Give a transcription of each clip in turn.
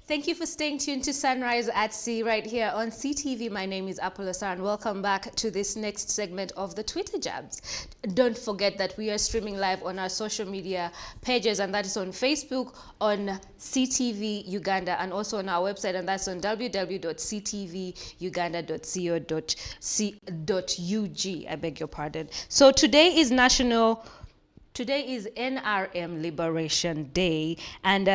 Thank you for staying tuned to Sunrise at Sea right here on CTV. My name is Apollo Sar and welcome back to this next segment of the Twitter Jabs. Don't forget that we are streaming live on our social media pages, and that is on Facebook, on CTV Uganda, and also on our website, and that's on www.ctvuganda.co.ug. I beg your pardon. So today is Nrm Liberation Day, and the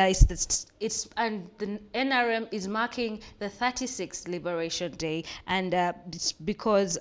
NRM is marking the 36th Liberation Day, and it's because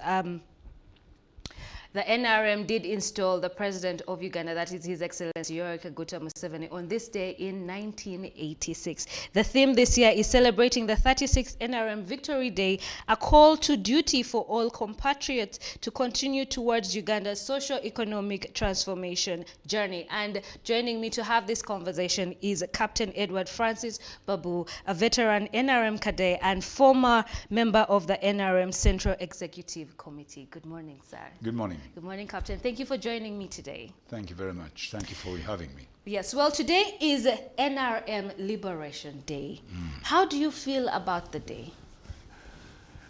the NRM did install the president of Uganda, that is His Excellency Yoweri Kaguta Museveni, on this day in 1986. The theme this year is celebrating the 36th NRM Victory Day, a call to duty for all compatriots to continue towards Uganda's socio-economic transformation journey. And joining me to have this conversation is Captain Edward Francis Babu, a veteran NRM cadet and former member of the NRM Central Executive Committee. Good morning, sir. Good morning. Good morning, Captain. Thank you for joining me today. Thank you very much. Thank you for having me. Yes, well, today is NRM Liberation Day. How do you feel about the day?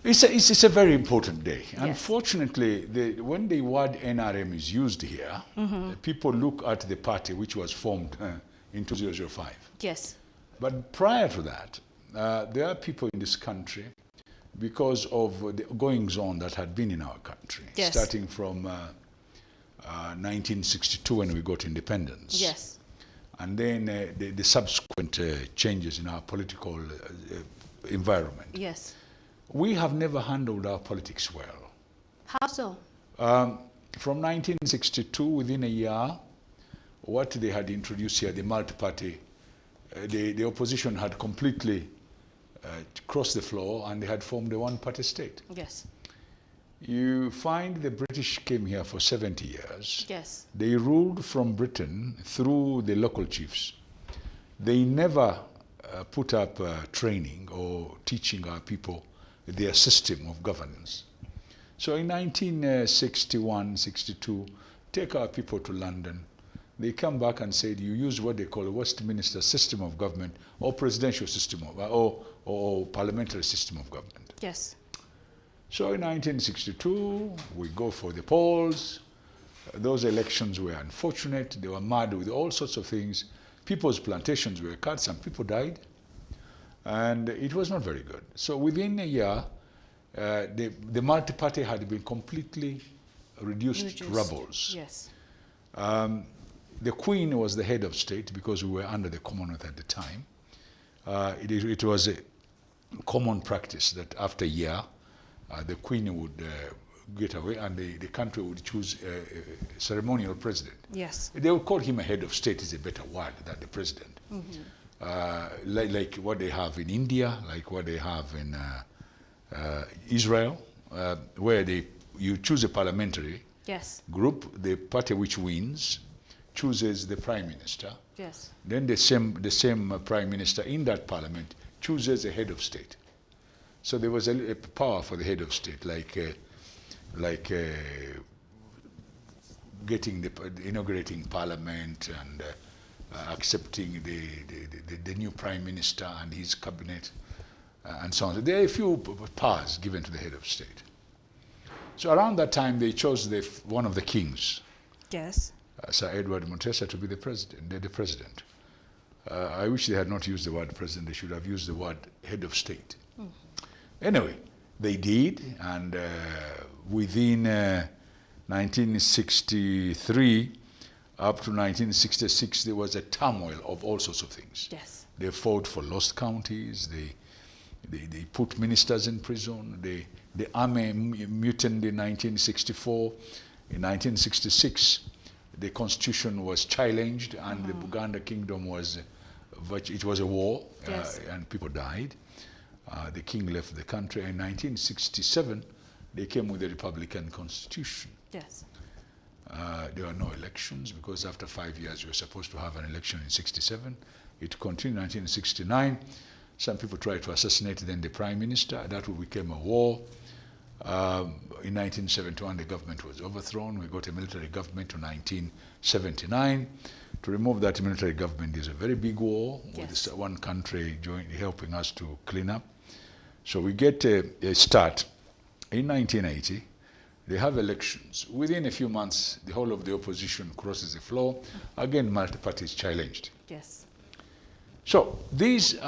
It's a very important day. Yes. Unfortunately, when the word NRM is used here, people look at the party which was formed in 2005. Yes. But prior to that, there are people in this country, because of the goings-on that had been in our country, yes, starting from 1962 when we got independence. Yes. And then the subsequent changes in our political environment. Yes. We have never handled our politics well. How so? From 1962, within a year, what they had introduced here, the multi-party, the opposition had completely crossed the floor, and they had formed a one-party state. Yes. You find the British came here for 70 years. Yes. They ruled from Britain through the local chiefs. They never put up training or teaching our people their system of governance. So in 1961, 62, take our people to London. They come back and said, you use what they call a Westminster system of government, or presidential system of, or parliamentary system of government. Yes. So in 1962, we go for the polls. Those elections were unfortunate. They were mad with all sorts of things. People's plantations were cut. Some people died. And it was not very good. So within a year, the multi-party had been completely reduced to rubbles. Yes. The Queen was the head of state because we were under the Commonwealth at the time. It was a common practice that after a year, the Queen would get away and the country would choose a ceremonial president. Yes. They would call him a head of state, is a better word than the president. Like what they have in India, like what they have in Israel, where you choose a parliamentary Yes. group, the party which wins chooses the prime minister. Yes. Then the same prime minister in that parliament chooses a head of state. So there was a power for the head of state, like inaugurating parliament and accepting the new prime minister and his cabinet and so on. So there are a few powers given to the head of state. So around that time, they chose one of the kings. Yes. Sir Edward Montesa to be the president. I wish they had not used the word president. They should have used the word head of state. Anyway, they did, and within 1963 up to 1966, there was a turmoil of all sorts of things. Yes. They fought for lost counties. They put ministers in prison. The army mutinied in 1964. In 1966, the constitution was challenged, and the Buganda kingdom was a war. Yes. And people died. The king left the country. In 1967, they came with a republican constitution. Yes. There were no elections because after 5 years you were supposed to have an election in 67. It continued in 1969. Some people tried to assassinate then the prime minister. That became a war. In 1971, the government was overthrown. We got a military government to 1979. To remove that military government is a very big war, Yes. with one country helping us to clean up. So we get a start in 1980. They have elections. Within a few months, the whole of the opposition crosses the floor. Again, multi-party is challenged. Yes. So these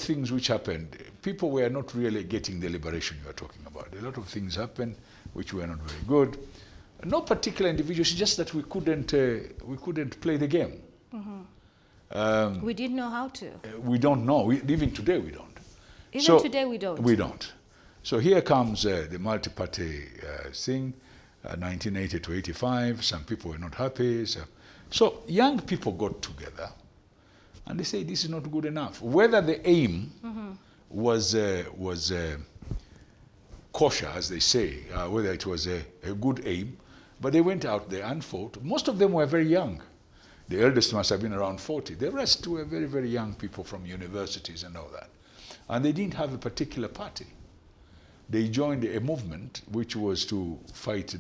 things which happened, people were not really getting the liberation you are talking about. A lot of things happened which were not very good. No particular individuals, just that we couldn't play the game. We didn't know how to. We don't know. Even today we don't. Even today we don't. We don't. So here comes the multi-party thing, 1980 to 85. Some people were not happy. So young people got together and they say this is not good enough. Whether the aim was kosher, as they say, whether it was a good aim, but they went out there and fought. Most of them were very young. The eldest must have been around 40. The rest were very, very young people from universities and all that. And they didn't have a particular party. They joined a movement which was to fight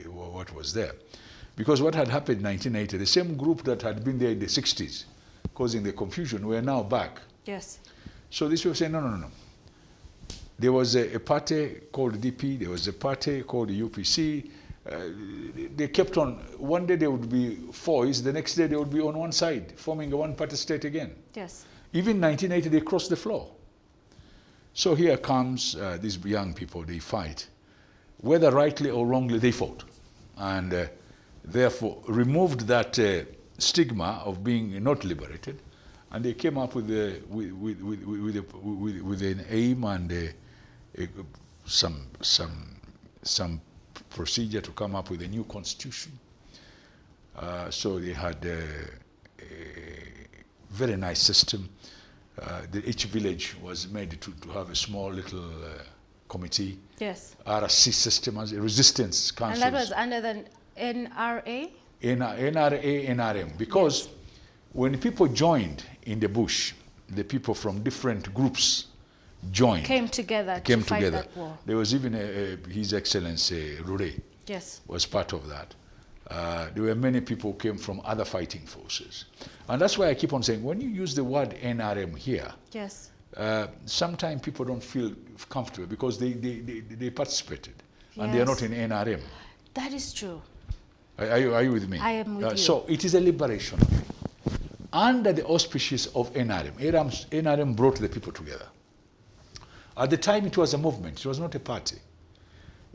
what was there. Because what had happened in 1980, the same group that had been there in the 60s, causing the confusion, were now back. Yes. So these people say, no. There was a party called DP, there was a party called the UPC. They kept on, one day they would be fours, the next day they would be on one side, forming a one-party state again. Yes. Even 1980, they crossed the floor. So here comes these young people, they fight. Whether rightly or wrongly, they fought. And therefore removed that stigma of being not liberated. And they came up with an aim and some procedure to come up with a new constitution. So they had a very nice system. Each village was made to have a small little committee. Yes. RC system as a resistance council. And that was under the NRA? NRA, NRM. Because yes. When people joined in the bush, the people from different groups joined. Came together to fight that war. There was even His Excellency Rure. Yes. Was part of that. There were many people who came from other fighting forces. And that's why I keep on saying, when you use the word NRM here, yes. Sometimes people don't feel comfortable because they participated. Yes. And they are not in NRM. That is true. Are you with me? I am with you. So it is a liberation. Under the auspices of NRM. NRM brought the people together. At the time it was a movement, it was not a party.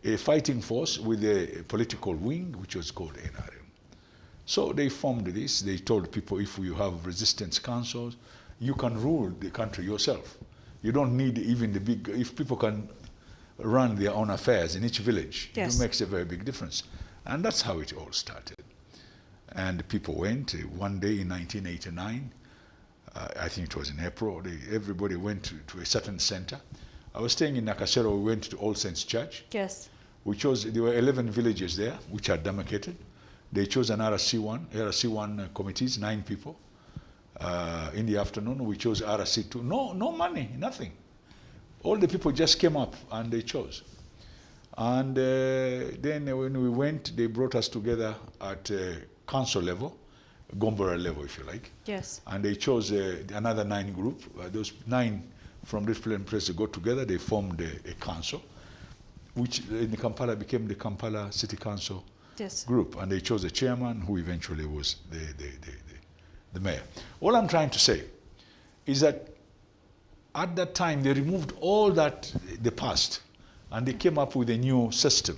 A fighting force with a political wing, which was called NRM. So they formed this. They told people, if you have resistance councils, you can rule the country yourself. You don't need even the big, if people can run their own affairs in each village, yes. It makes a very big difference. And that's how it all started. And people went, one day in 1989, I think it was in April, everybody went to a certain center. I was staying in Nakasero, we went to All Saints Church. Yes. There were 11 villages there, which are demarcated. They chose an RC1 committees, 9 people. In the afternoon, we chose RC2. No money, nothing. All the people just came up and they chose. And then when we went, they brought us together at council level, Gombora level, if you like. Yes. And they chose another 9 group. Those 9 from different places got together. They formed a council, which in Kampala became the Kampala City Council yes. group. And they chose a chairman who eventually was the mayor. All I'm trying to say is that at that time they removed all that, the past, and they came up with a new system.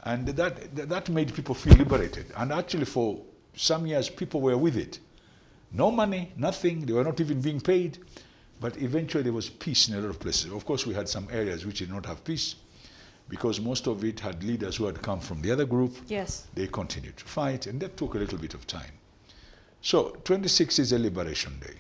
And that made people feel liberated. And actually for some years people were with it. No money, nothing, they were not even being paid. But eventually there was peace in a lot of places. Of course we had some areas which did not have peace because most of it had leaders who had come from the other group. Yes. They continued to fight and that took a little bit of time. So 26 is a Liberation Day.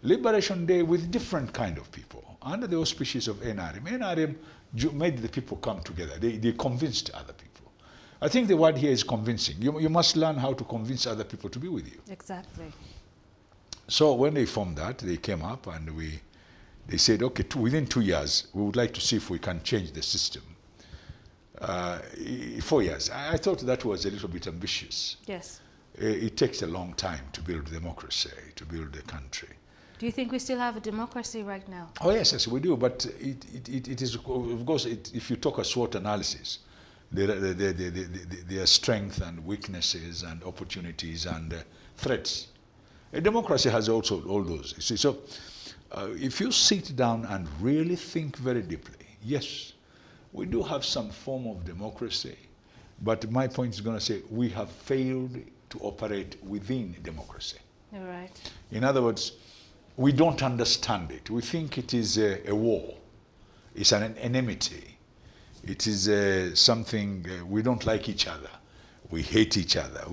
Liberation Day with different kind of people under the auspices of NRM. NRM made the people come together. They convinced other people. I think the word here is convincing. You must learn how to convince other people to be with you. Exactly. So when they formed that, they came up and they said, okay, within 2 years, we would like to see if we can change the system. 4 years. I thought that was a little bit ambitious. Yes. it takes a long time to build democracy, to build a country. Do you think we still have a democracy right now? Oh yes, yes, we do. But it is, of course, if you talk a SWOT analysis, there are strengths and weaknesses and opportunities and threats. A democracy has also all those. You see, so if you sit down and really think very deeply, yes, we do have some form of democracy, but my point is going to say we have failed to operate within democracy. All right. In other words, we don't understand it. We think it is a war. It's an enmity. It is something, we don't like each other. We hate each other.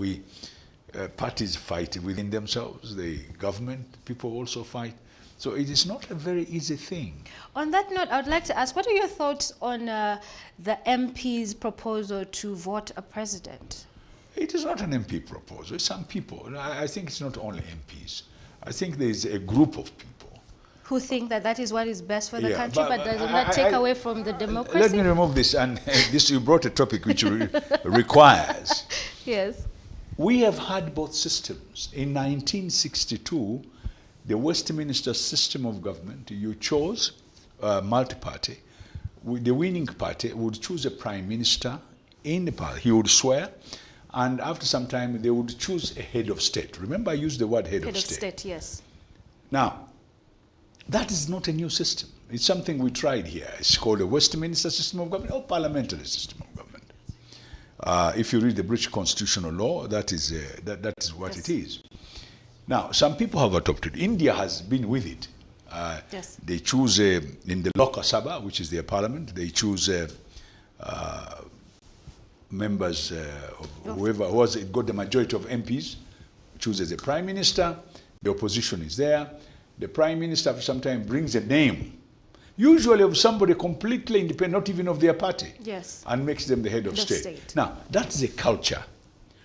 Parties fight within themselves. The government, people also fight. So it is not a very easy thing. On that note, I would like to ask, what are your thoughts on the MP's proposal to vote a president? It is not an MP proposal. It's some people. I think it's not only MPs. I think there is a group of people who think that that is what is best for the Yeah, country, but doesn't that take away from the democracy? Let me remove this. And this, you brought a topic which requires. Yes. We have had both systems. In 1962, the Westminster system of government, you chose multi-party. The winning party would choose a prime minister in the party. He would swear, and after some time, they would choose a head of state. Remember, I used the word head of state. Head of state, yes. Now, that is not a new system. It's something we tried here. It's called a Westminster system of government or parliamentary system of government. If you read the British constitutional law, that is what it is. Now, some people have adopted. India has been with it. Yes. They choose in the Lok Sabha, which is their parliament, they choose members of whoever was got the majority of MPs, chooses a prime minister. The opposition is there. The prime minister sometimes brings a name, usually of somebody completely independent, not even of their party, yes, and makes them the head of state. Now, that's a culture.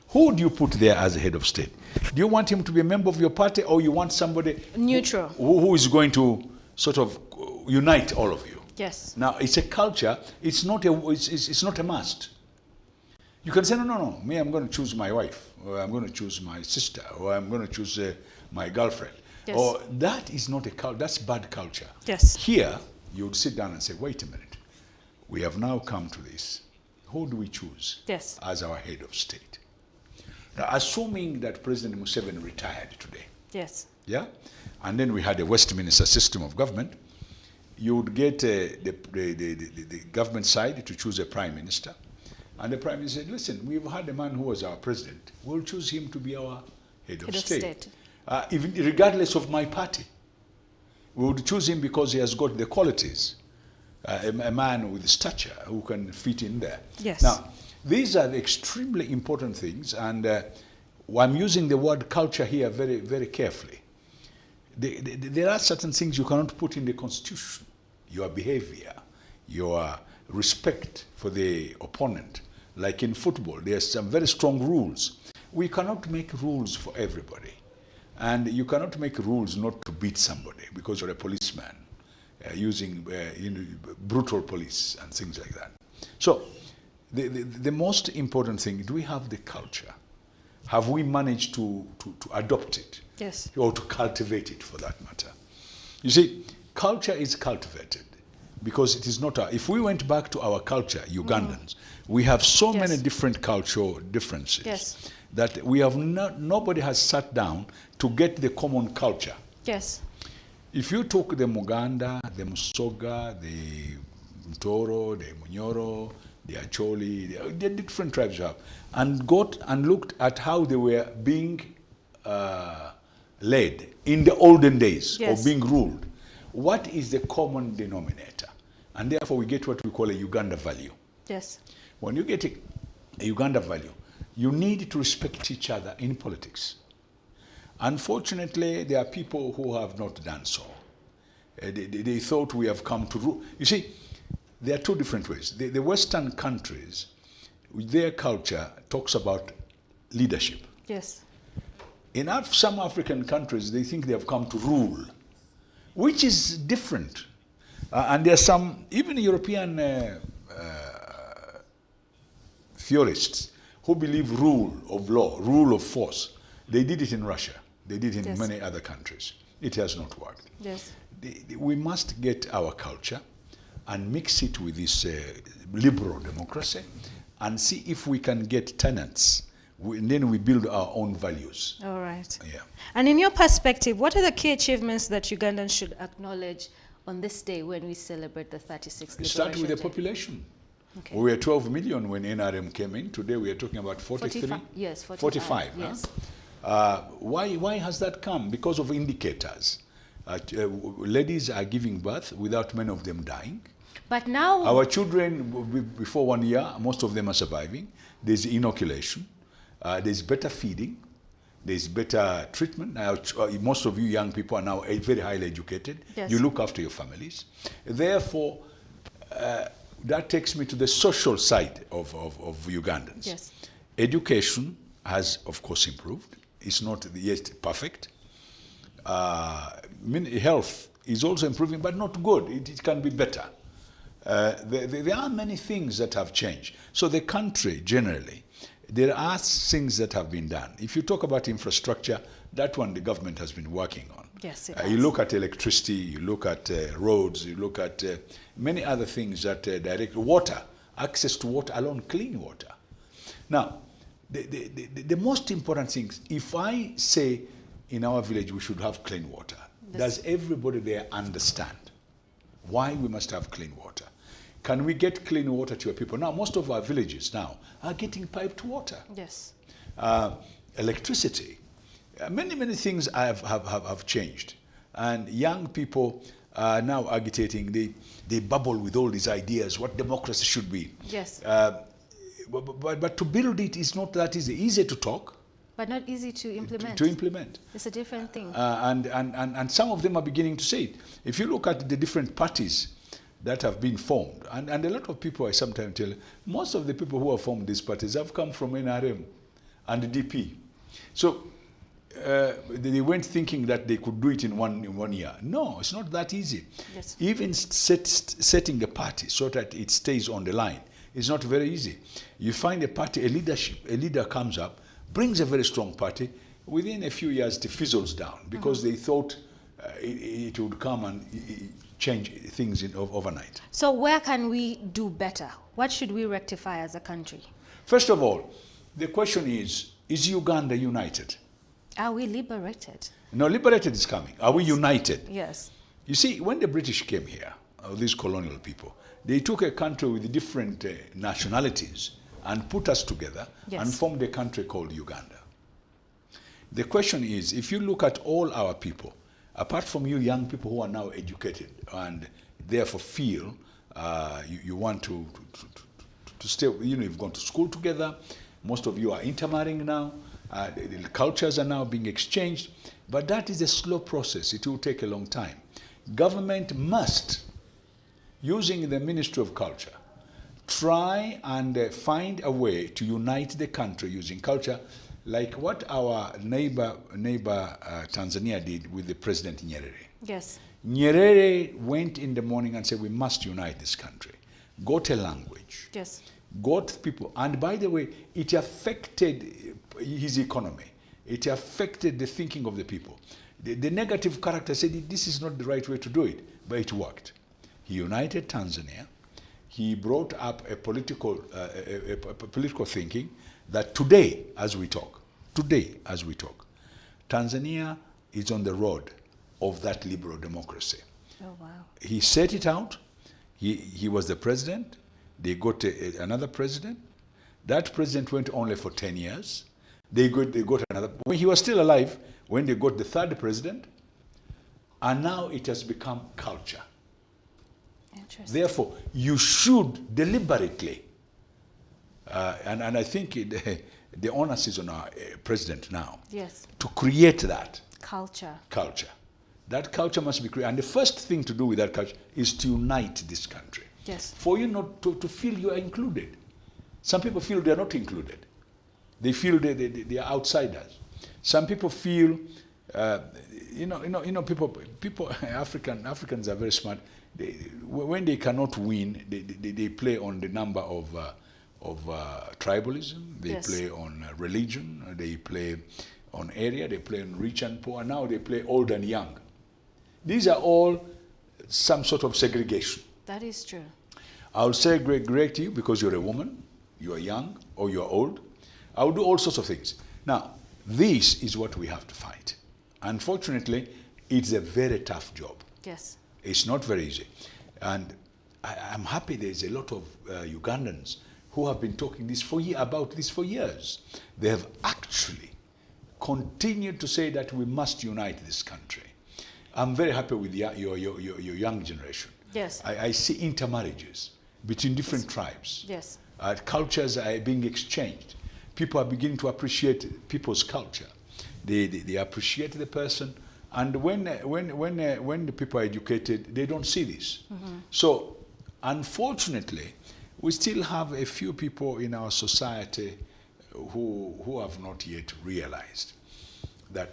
Who do you put there as a head of state? Do you want him to be a member of your party, or you want somebody neutral who is going to sort of unite all of you? Yes. Now, it's a culture. It's not a must. You can say, no, me, I'm going to choose my wife, or I'm going to choose my sister, or I'm going to choose my girlfriend. Yes. Or that is not a culture. That's bad culture. Yes. Here, you would sit down and say, wait a minute. We have now come to this. Who do we choose Yes. as our head of state? Now, assuming that President Museveni retired today, yes, yeah, and then we had a Westminster system of government, you would get the government side to choose a prime minister, and the prime minister said, listen, we've had a man who was our president. We'll choose him to be our head of state. Even regardless of my party. We would choose him because he has got the qualities. A man with stature who can fit in there. Yes. Now, these are the extremely important things, and I'm using the word culture here very, very carefully. There are certain things you cannot put in the constitution. Your behavior, your respect for the opponent. Like in football, there's some very strong rules. We cannot make rules for everybody. And you cannot make rules not to beat somebody because you're a policeman using brutal police and things like that. So the most important thing, do we have the culture? Have we managed to adopt it? Yes. Or to cultivate it, for that matter? You see, culture is cultivated because it is not if we went back to our culture, Ugandans, we have so many different cultural differences. Yes. That we have nobody has sat down to get the common culture. Yes. If you took the Muganda, the Musoga, the Mtoro, the Munyoro, the Acholi, the different tribes you have, and got and looked at how they were being led in the olden days, or being ruled, what is the common denominator? And therefore we get what we call a Uganda value. Yes. When you get a Uganda value, you need to respect each other in politics. Unfortunately, there are people who have not done so. They thought we have come to rule. You see, there are two different ways. The Western countries, their culture talks about leadership. Yes. In some African countries, they think they have come to rule, which is different. And there are some, even European theorists, who believe rule of law, rule of force. They did it in Russia. They did it in many other countries. It has not worked. Yes. We must get our culture and mix it with this liberal democracy and see if we can get tenants. And then we build our own values. All right. Yeah. And in your perspective, what are the key achievements that Ugandans should acknowledge on this day when we celebrate the 36th Liberation Start with the Day? population. Okay. We were 12 million when NRM came in. Today we are talking about 43. 45. Yes, 45. Yes. Huh? Why has that come? Because of indicators. Ladies are giving birth without many of them dying. But now... Our children, before 1 year, most of them are surviving. There's inoculation. There's better feeding. There's better treatment. Now, most of you young people are now very highly educated. Yes. You look after your families. Therefore, that takes me to the social side of Ugandans. Yes. Education has, of course, improved. It's not yet perfect. Health is also improving, but not good. It can be better. There are many things that have changed. So the country, generally, there are things that have been done. If you talk about infrastructure, that one the government has been working on. Yes, you look at electricity, you look at roads, you look at many other things that direct water, access to water alone, clean water. Now, the most important thing, if I say in our village we should have clean water, does everybody there understand why we must have clean water? Can we get clean water to your people? Now, most of our villages now are getting piped water. Yes. Electricity. Many things have changed. And young people are now agitating. They bubble with all these ideas, what democracy should be. Yes. But to build it is not that easy. Easy to talk. But not easy to implement. To implement. It's a different thing. And some of them are beginning to say it. If you look at the different parties that have been formed, and a lot of people, I sometimes tell, most of the people who have formed these parties have come from NRM and the DP. So they weren't thinking that they could do it in one year. No, it's not that easy. Yes. Even setting a party so that it stays on the line is not very easy. You find a party, a leader comes up, brings a very strong party. Within a few years, it fizzles down because they thought it would come and change things overnight. So where can we do better? What should we rectify as a country? First of all, the question is Uganda united? Are we liberated? No, liberated is coming. Are we united? Yes. You see, when the British came here, these colonial people, they took a country with different nationalities and put us together and formed a country called Uganda. The question is, if you look at all our people, apart from you young people who are now educated and therefore feel you want to stay, you've gone to school together, most of you are intermarrying now, the cultures are now being exchanged, but that is a slow process. It will take a long time. Government must, using the Ministry of Culture, try and find a way to unite the country using culture, like what our neighbor Tanzania did with the President Nyerere. Yes. Nyerere went in the morning and said, we must unite this country. Got a language. Yes. Got people. And by the way, it affected his economy. It affected the thinking of the people. The negative character said, this is not the right way to do it. But it worked. He united Tanzania. He brought up a political thinking that today, as we talk, Tanzania is on the road of that liberal democracy. Oh, wow. He set it out. He was the president. They got another president. That president went only for 10 years. They got another. When he was still alive, when they got the third president, and now it has become culture. Interesting. Therefore, you should deliberately, and I think the onus is on our president now, yes, to create that culture. That culture must be created. And the first thing to do with that culture is to unite this country. Yes. For you not to feel you are included. Some people feel they are not included. They feel they are outsiders. Some people feel, people Africans are very smart. When they cannot win, they play on the number of tribalism, they Yes. play on religion, they play on area, they play on rich and poor, and now they play old and young. These are all some sort of segregation. That is true. I'll segregate you because you're a woman, you're young, or you're old. I'll do all sorts of things. Now, this is what we have to fight. Unfortunately, it's a very tough job. Yes. It's not very easy. And I'm happy there's a lot of Ugandans who have been talking about this for years. They have actually continued to say that we must unite this country. I'm very happy with your young generation. Yes. I see intermarriages between different tribes. Yes. Cultures are being exchanged. People are beginning to appreciate people's culture. They appreciate the person, and when the people are educated, they don't see this. So, unfortunately, we still have a few people in our society who have not yet realized that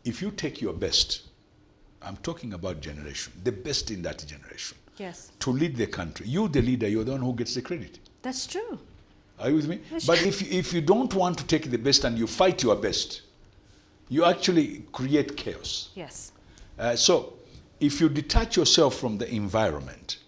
if you take your best, I'm talking about generation, the best in that generation, Yes. to lead the country, you, the leader, you're the one who gets the credit. That's true. Are you with me? That's But true. if you don't want to take the best and you fight your best, you actually create chaos. Yes. So if you detach yourself from the environment,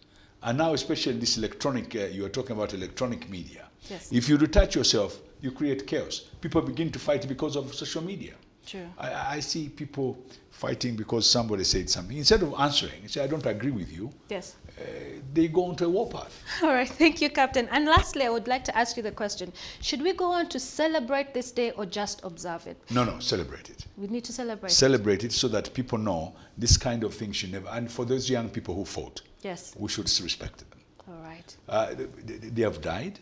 and now especially this electronic, you are talking about electronic media. Yes. If you detach yourself, you create chaos. People begin to fight because of social media. True. I see people fighting because somebody said something. Instead of answering, say, I don't agree with you, Yes. they go onto a warpath. All right. Thank you, Captain. And lastly, I would like to ask you the question: should we go on to celebrate this day or just observe it? No, celebrate it. We need to celebrate. Celebrate it so that people know this kind of thing should never. And for those young people who fought, Yes. we should respect them. All right. They have died,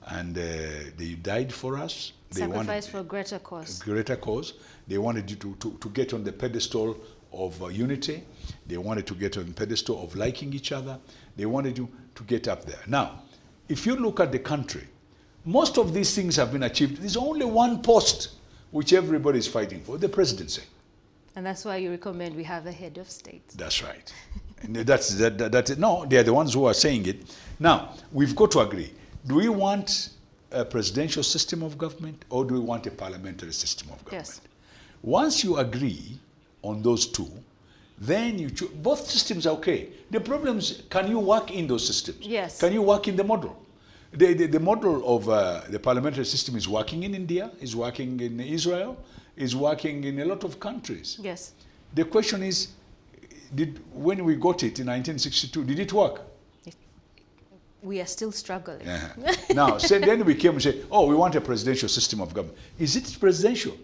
and they died for us. They Sacrifice for a greater cause. greater cause. They wanted you to get on the pedestal of unity. They wanted to get on the pedestal of liking each other. They wanted you to get up there. Now, if you look at the country, most of these things have been achieved. There's only one post which everybody is fighting for, the presidency. And that's why you recommend we have a head of state. That's right. And no, they are the ones who are saying it. Now, we've got to agree. Do we want a presidential system of government, or do we want a parliamentary system of government? Yes. Once you agree on those two, then you choose. Both systems are okay. The problem is, can you work in those systems? Yes. Can you work in the model? The model of the parliamentary system is working in India, is working in Israel, is working in a lot of countries. Yes. The question is, when we got it in 1962, did it work? We are still struggling. Now, then we came and said, oh, we want a presidential system of government. Is it presidential?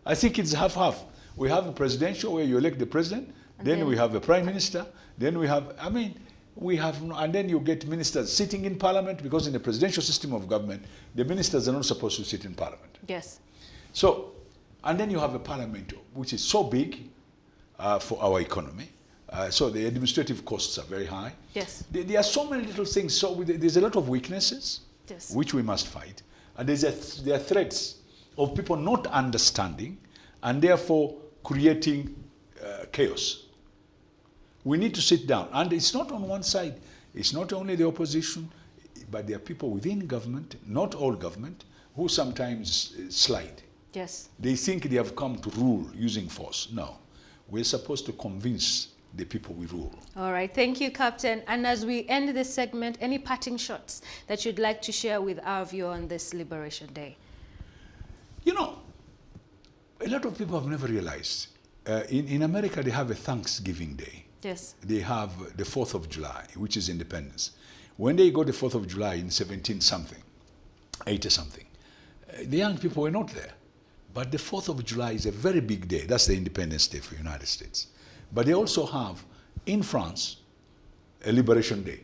I think it's half-half. We have a presidential where you elect the president, then we have a prime minister, then we have, and then you get ministers sitting in parliament, because in the presidential system of government, the ministers are not supposed to sit in parliament. Yes. So, and then you have a parliament which is so big for our economy. So the administrative costs are very high. Yes. There are so many little things. So there's a lot of weaknesses, Yes. which we must fight. And there are threats of people not understanding and therefore creating chaos. We need to sit down. And it's not on one side. It's not only the opposition, but there are people within government, not all government, who sometimes slide. Yes. They think they have come to rule using force. No. We're supposed to convince the people we rule. All right. Thank you, Captain. And as we end this segment, any parting shots that you'd like to share with our viewer on this Liberation Day? You know, a lot of people have never realized. In America, they have a Thanksgiving Day. Yes. They have the 4th of July, which is independence. When they got the 4th of July in 17-something, 80-something, the young people were not there. But the 4th of July is a very big day. That's the Independence Day for the United States. But they also have, in France, a Liberation Day,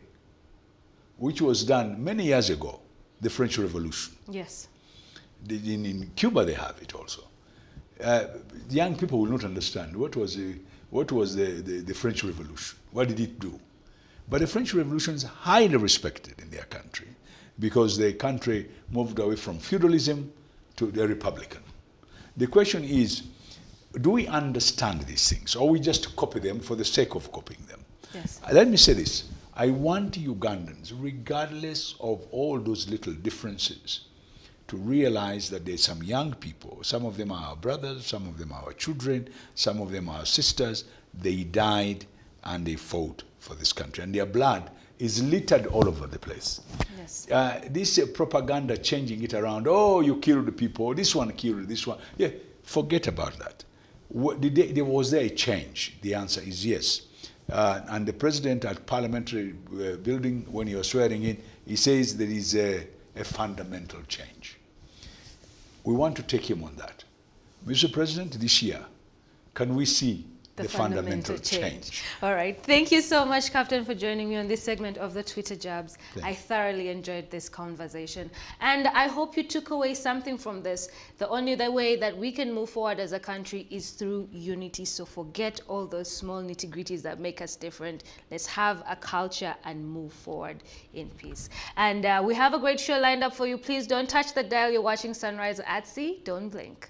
which was done many years ago, the French Revolution. Yes. In Cuba, they have it also. Young people will not understand what was the French Revolution. What did it do? But the French Revolution is highly respected in their country because the country moved away from feudalism to the republican. The question is, do we understand these things, or we just copy them for the sake of copying them? Yes. Let me say this. I want Ugandans, regardless of all those little differences, to realize that there's some young people, some of them are our brothers, some of them are our children, some of them are our sisters. They died and they fought for this country, and their blood is littered all over the place. Yes. This propaganda changing it around, oh, you killed the people, this one killed this one. Yeah, forget about that. Was there a change? The answer is yes. And the president at parliamentary building, when he was swearing in, he says there is a fundamental change. We want to take him on that. Mr. President, this year, can we see the fundamental change? All right. Thank you so much, Captain, for joining me on this segment of the Twitter Jabs. I thoroughly enjoyed this conversation. And I hope you took away something from this. The only way that we can move forward as a country is through unity. So forget all those small nitty-gritties that make us different. Let's have a culture and move forward in peace. And we have a great show lined up for you. Please don't touch the dial. You're watching Sunrise at Sea. Don't blink.